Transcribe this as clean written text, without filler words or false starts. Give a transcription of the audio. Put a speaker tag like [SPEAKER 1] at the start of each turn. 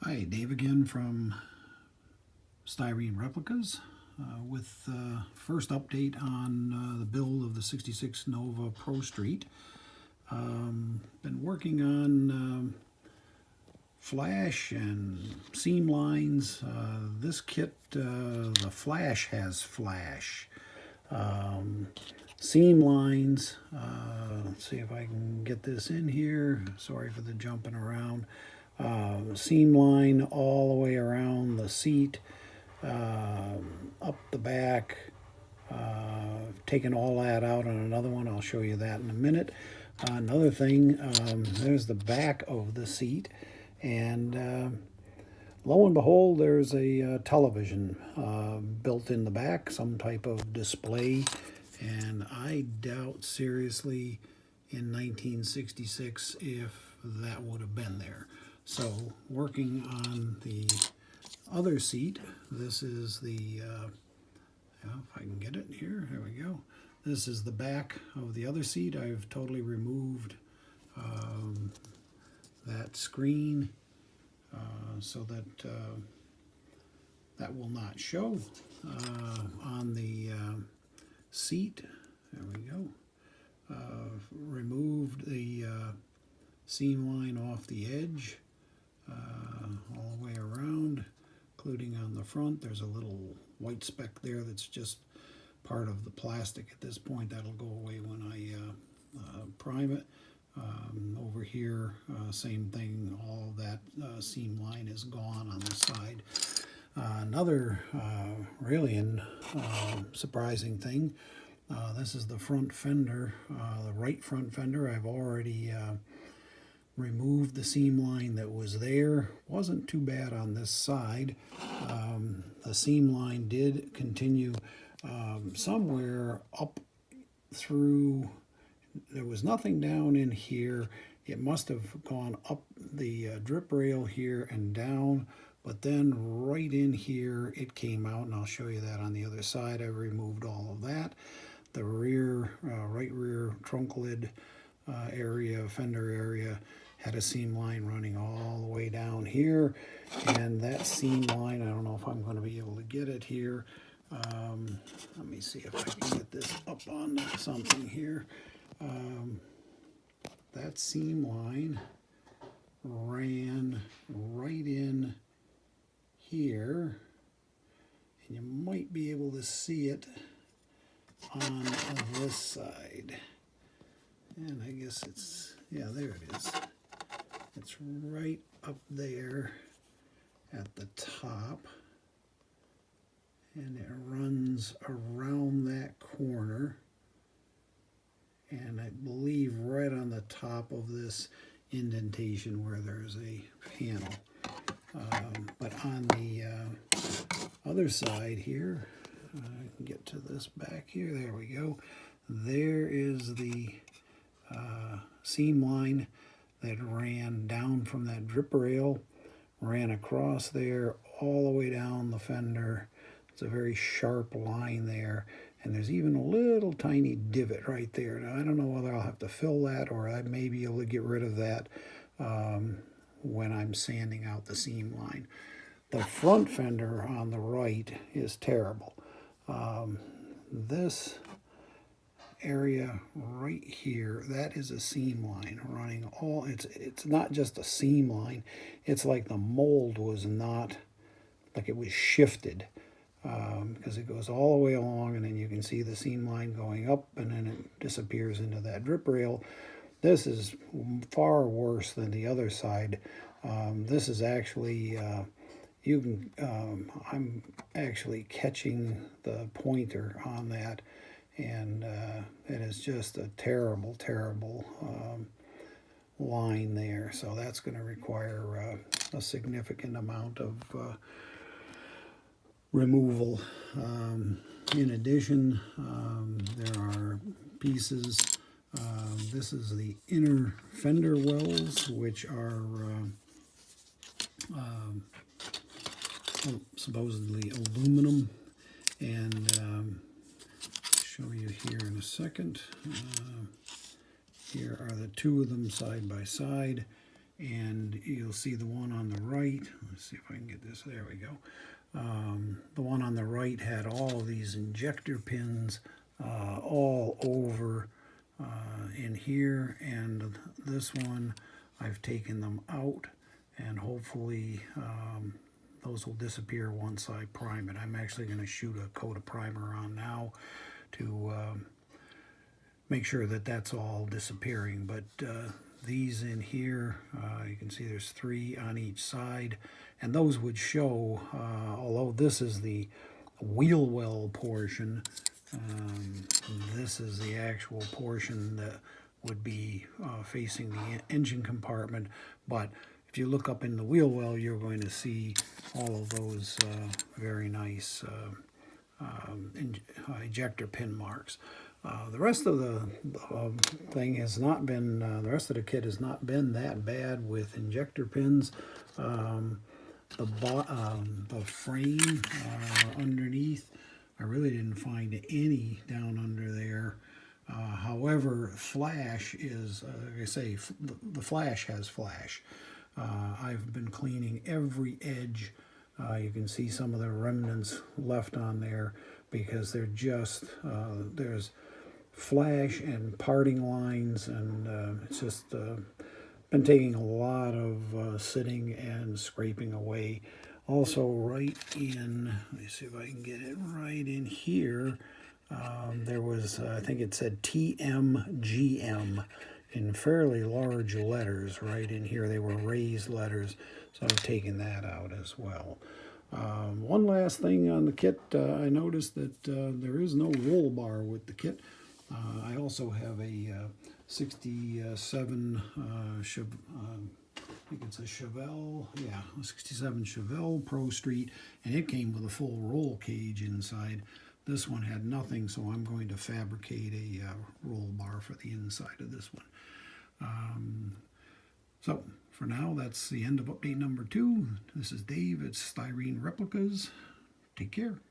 [SPEAKER 1] Hi, Dave again from Styrene Replicas with first update on the build of the 66 Nova Pro Street. Been working on flash and seam lines. This kit, the flash has flash. Seam lines, let's see if I can get this in here. Sorry for the jumping around. Seam line all the way around the seat, up the back, taking all that out on another one. I'll show you that in a minute. Another thing, there's the back of the seat, and lo and behold, there's a television built in the back, some type of display, and I doubt seriously in 1966 if that would have been there. So working on the other seat, this is the, if I can get it here, there we go. This is the back of the other seat. I've totally removed that screen so that that will not show on the seat. There we go. Removed the seam line off the edge all the way around, including on the front. There's a little white speck there that's just part of the plastic at this point. That'll go away when I prime it. Over here, same thing. All that seam line is gone on the side. Another really surprising thing, this is the front fender, the right front fender. I've already removed the seam line that was there. Wasn't too bad on this side. The seam line did continue somewhere up through. There was nothing down in here. It must have gone up the drip rail here and down, but then right in here it came out, and I'll show you that on the other side. I removed all of that. The rear, right rear trunk lid area, fender area, had a seam line running all the way down here, and that seam line, I don't know if I'm going to be able to get it here. Let me see if I can get this up on something here. That seam line ran right in here, and you might be able to see it on this side. And I guess it's, yeah, there it is. It's right up there at the top, and it runs around that corner, and I believe right on the top of this indentation where there's a panel. But on the other side here, I can get to this back here, there we go. There is the seam line that ran down from that drip rail, ran across there all the way down the fender. It's a very sharp line there, and there's even a little tiny divot right there. Now, I don't know whether I'll have to fill that, or I may be able to get rid of that when I'm sanding out the seam line. The front fender on the right is terrible. This area right here, that is a seam line running all, it's not just a seam line, it's like the mold was not, like it was shifted, because it goes all the way along, and then you can see the seam line going up, and then it disappears into that drip rail. This is far worse than the other side. This is actually you can I'm actually catching the pointer on that, and it is just a terrible, terrible line there. So that's going to require a significant amount of removal. In addition, there are pieces. This is the inner fender wells, which are supposedly aluminum, and show you here in a second. Here are the two of them side by side, and you'll see the one on the right. Let's see if I can get this. There we go. The one on the right had all of these injector pins all over in here, and this one I've taken them out, and hopefully those will disappear once I prime it. I'm actually going to shoot a coat of primer on now to make sure that that's all disappearing. But these in here, you can see there's 3 on each side, and those would show, although this is the wheel well portion, this is the actual portion that would be facing the engine compartment. But if you look up in the wheel well, you're going to see all of those very nice ejector pin marks. The rest of the thing has not been, the rest of the kit has not been that bad with injector pins. The frame underneath, I really didn't find any down under there. However, flash is, like I say, the flash has flash. I've been cleaning every edge. You can see some of the remnants left on there because they're just, there's flash and parting lines, and it's just been taking a lot of sitting and scraping away. Also, right in, let me see if I can get it right in here, there was, I think it said TMGM in fairly large letters right in here. They were raised letters, so I've taken that out as well. One last thing on the kit, I noticed that there is no roll bar with the kit. I also have a 67 I think it's a Chevelle, yeah, a 67 Chevelle Pro Street, and it came with a full roll cage inside. This one had nothing, so I'm going to fabricate a roll bar for the inside of this one. So for now, that's the end of update number 2. This is Dave at Styrene Replicas. Take care.